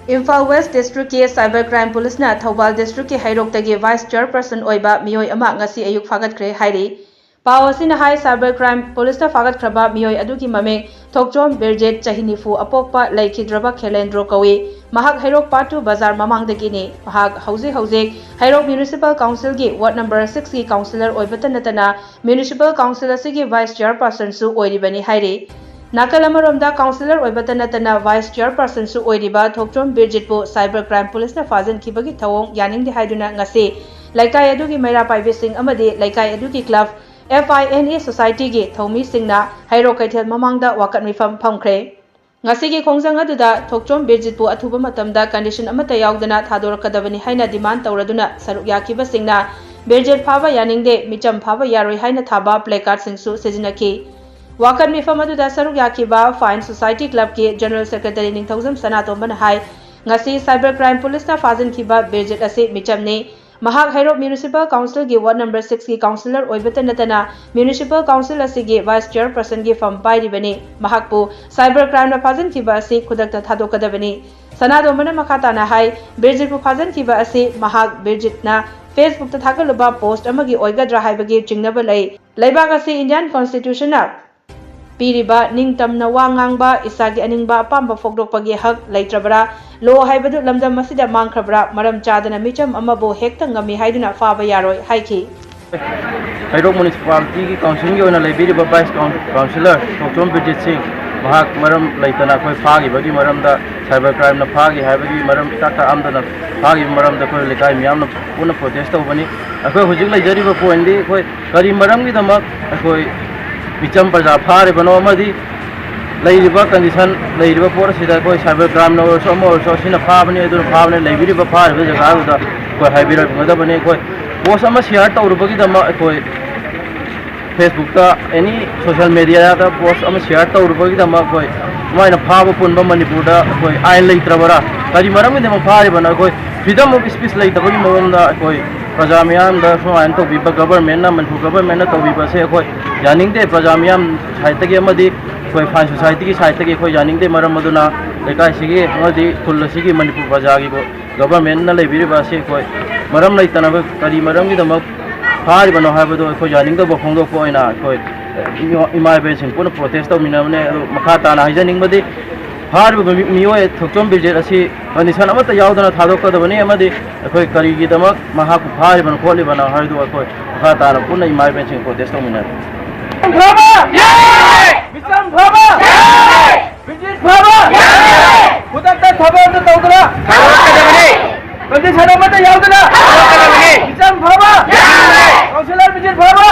Imphal West District ke Cybercrime Police na Thobal District ke Hairok tagi Vice-Chairperson Oiba Miwoi ama ngasi ayuk Phagatkhre hairi. Pau asina hai Cybercrime Police na Phagatkhre Miwoi adugi mameng Thokchom Birjet Chahinifu apokpa laikhidraba Khelendro kawi. Mahak Hairok Patu Bazar mamang dagini. Mahak hauze Hairok Municipal Council ki Ward number 6 ki Councillor Oibatan natana Municipal Council asigi Vice-Chairperson su oiribani hairi. Nakal amaromda Councillor Oibatan natana Vice-Chairperson su oiriba Thokchom Birjet bu Cybercrime Police na fazan kibagi thawong yaning di haiduna ngasi laikai adugi maira paibising amadi laikai adugi club FINA Society gi thomi singna Hairok Kaithel mamangda wakat mifam phamkhre ngasi gi khongjang aduda Thokchom Birjet bu athuba matamda condition amata yaudana thadorakadabani haina demand tawraduna saruk yakiba singna Birjet phaba yaningde micham phaba yaroi haina thaba placard singsu sejinaki Wakan mifam aduda saruk yakiba Fine Society Club ke General Secretary Ningthauzam Sanatomban hai ngasi Cybercrime Police na fazin kiba Birjet ase michamne Mahak Hairok Municipal Council ki Ward number 6 ki Councillor Oibatan natana Municipal Council asigi Vice-Chairperson ki fam pairibani Mahakpu Cybercrime na fazin kiba ase khudakta thadokadabani Sanatomban makhata na hai Birjet bu fazin kiba ase Mahak Birjet na Facebook ta thagaluba post amagi oigadra haibagi chingnaba laibak ase Indian Constitution na Piriba ningtamna wa ngangba isagi aningba apamba fogdokpagi hak leitrabra lo haibadu lamdam masida mangkhrabra maram chadana micham amabu hekta ngami haiduna faba yaroi haiki Hairok Municipality ki Council ki ona leibiriba Vice Councillor Thokchom Birjet Singh mahak maram leitana khoi phagi bagi maram da cybercrime na phagi haibagi maram taka amdana phagi maram da khoi lekai miyam na puna protest tawbani akhoi hujik leijariba point di khoi kari maram gi damak akhoi Micham Praja Phare Bano Madi Laiba condition Laiba Port Sida Koi Cybercrime no so more so Sina Pavani Edu Pavani Laiba Phare with the Garuda Koi Hybrid Madabane Koi was a Masiata or Bagi the Koi Facebook any social media was a Masiata or Bagi the Makoi Mine a Pava Punda Manipuda Koi Island Travara Kadimaram in the Mapari Banakoi freedom of speech like the Bagi Koi Prajamiam the and to Vipa government and to government to Vipa say Yaning de Prajamiam Saitaki Amadi, Fine Society Saitaki, Yaning de Maramaduna, the Kaisigi, Madi, Kulasigi, Manipu Pajagi, government, Nalibiri Basi, Maram Laitana, Kadi Maram the Mok, Paribano Habado, Yaning the Bokongo Poina, in my bench, put a protest of Minamne, Makata, Hijaning Madi. Hard with Miwoi Thokchom Birjet asi condition amata yaudana thadoka da bani amadi akoi karigi damak mahak Hariban Koli bana hardu akoi khata na punna imai benching protest omina Bhaba yay Bisam Bhaba yay Birjet Bhaba yay Udakta thaba da tawdra thadoka da bani condition amata yaudana thadoka da bani Bisam Bhaba yay Councillor Birjet Bhaba